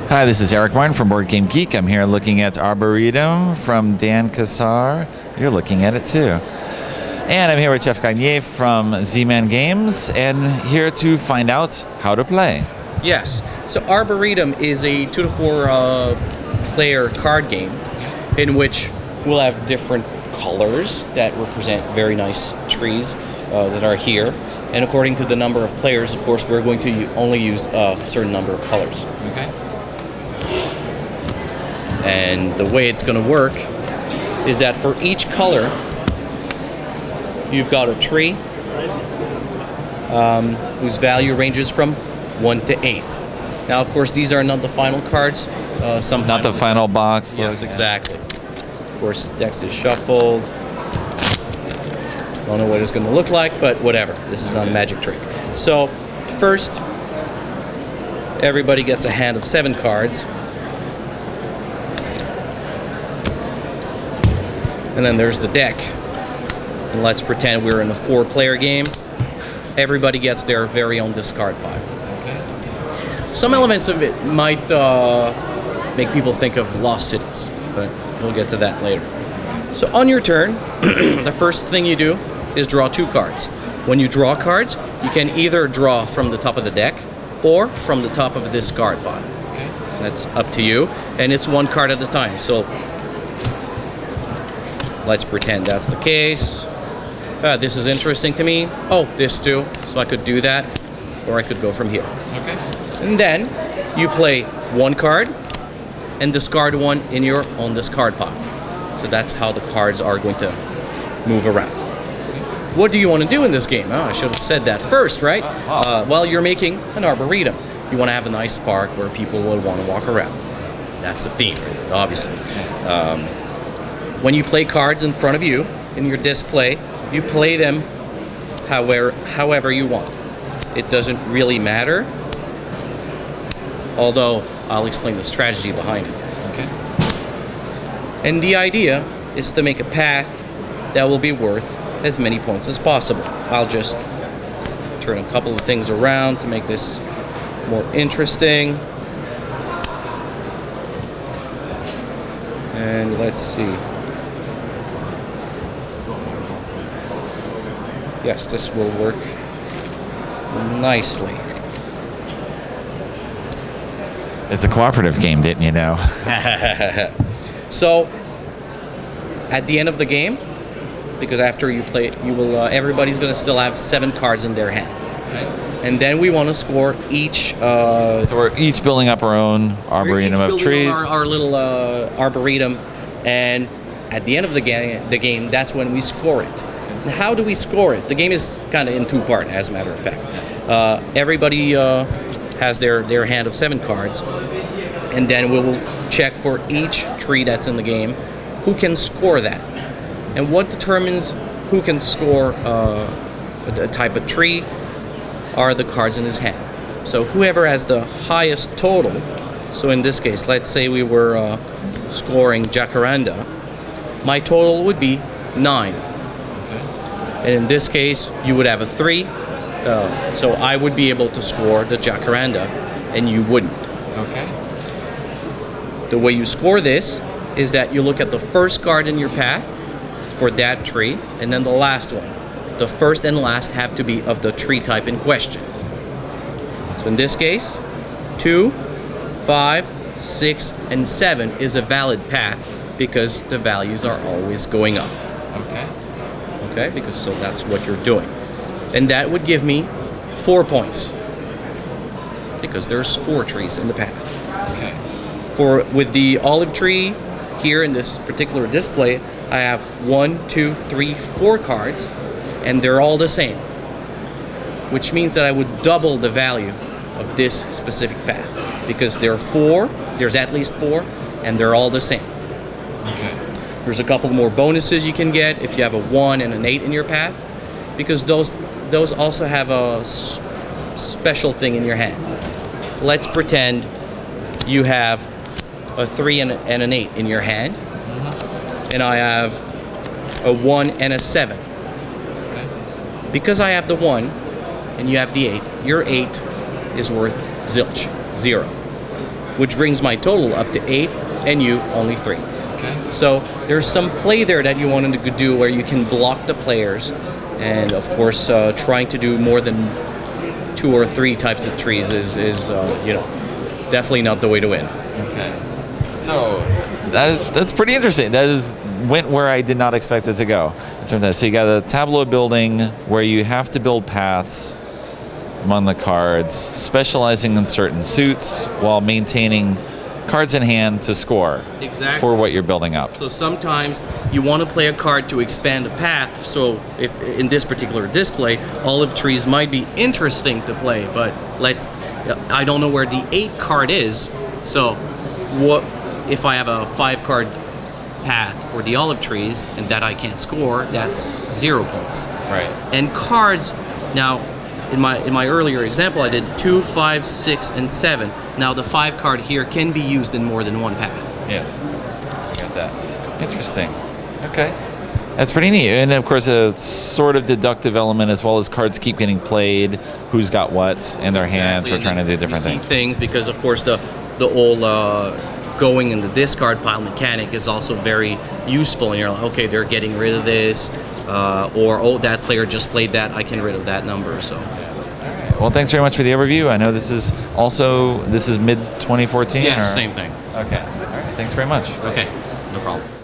Hi, this is Eric Martin from Board Game Geek. I'm here looking at Arboretum from Dan Kassar. You're looking at it too. And I'm here with Jeff Gagnier from Z-Man Games, and here to find out how to play. Yes. So Arboretum is a 2 to 4 player card game in which we'll have different colors that represent very nice trees that are here. And according to the number of players, of course, we're going to only use a certain number of colors. Okay. And the way it's going to work is that for each color, you've got a tree whose value ranges from 1 to 8. Now, of course, these are not the final cards. Not the final box. Yes, exactly. Of course, decks is shuffled. Don't know what it's going to look like, but whatever. This is not a magic trick. So, first, everybody gets a hand of 7 cards. And then there's the deck. And let's pretend we're in a 4-player game. Everybody gets their very own discard pile. Okay. Some elements of it might make people think of Lost Cities, but we'll get to that later. So on your turn, the first thing you do is draw 2 cards. When you draw cards, you can either draw from the top of the deck or from the top of a discard pile. Okay. That's up to you, and it's 1 card at a time. So let's pretend that's the case. This is interesting to me. Oh, this too. So I could do that, or I could go from here. Okay. And then you play 1 card and discard 1 in your own discard pile. So that's how the cards are going to move around. What do you want to do in this game? Oh, I should have said that first, right? Well, you're making an arboretum. You want to have a nice park where people will want to walk around. That's the theme, right? Obviously. When you play cards in front of you in your display, you play them however you want. It doesn't really matter, although I'll explain the strategy behind it. Okay. And the idea is to make a path that will be worth as many points as possible. I'll just turn a couple of things around to make this more interesting. And let's see. Yes, this will work nicely. It's a cooperative game, didn't you know? So, at the end of the game, because after you play, you will everybody's going to still have 7 cards in their hand. Okay. And then we want to score each. So we're each building up our own arboretum of trees. Our little arboretum, and at the end of the game, that's when we score it. And how do we score it? The game is kind of in 2 parts, as a matter of fact. Everybody has their hand of 7 cards, and then we will check for each tree that's in the game who can score that. And what determines who can score a type of tree are the cards in his hand. So whoever has the highest total, so in this case, let's say we were scoring Jacaranda, my total would be 9. And in this case, you would have a 3, so I would be able to score the Jacaranda, and you wouldn't. Okay. The way you score this is that you look at the first card in your path for that tree, and then the last one. The first and last have to be of the tree type in question. So in this case, 2, 5, 6, and 7 is a valid path because the values are always going up. Okay. Okay, because so that's what you're doing. And that would give me 4 points because there's 4 trees in the path. Okay. With the olive tree here in this particular display, I have 1, 2, 3, 4 cards, and they're all the same, which means that I would double the value of this specific path because there's at least 4, and they're all the same. Okay. There's a couple more bonuses you can get if you have a 1 and an 8 in your path, because those also have a special thing in your hand. Let's pretend you have a 3 and an 8 in your hand, and I have a 1 and a 7. Okay. Because I have the 1 and you have the 8, your 8 is worth zilch, 0. which brings my total up to 8, and you only 3. Okay. So there's some play there that you wanted to do where you can block the players, and of course, trying to do more than 2 or 3 types of trees is definitely not the way to win. Okay. So that's pretty interesting. Went where I did not expect it to go. In terms of that. So you got a tableau building where you have to build paths among the cards, specializing in certain suits while maintaining cards in hand to score for what you're building up. So sometimes you want to play a card to expand a path. So if in this particular display, olive trees might be interesting to play, but I don't know where the 8 card is. So what if I have a 5 card path for the olive trees and that I can't score? That's 0 points. Right. And cards now. In my earlier example, I did 2, 5, 6, and 7. Now the 5 card here can be used in more than one path. Yes, I got that. Interesting. Okay, that's pretty neat. And of course, a sort of deductive element as well as cards keep getting played. Who's got what in their hands for trying to do different things. Because of course the old going in the discard pile mechanic is also very useful. And you're like, okay, they're getting rid of this. Or that player just played that, I can rid of that number. So, well, thanks very much for the overview. I know this is mid 2014. Yeah, same thing. Okay. All right. Thanks very much. Okay, no problem.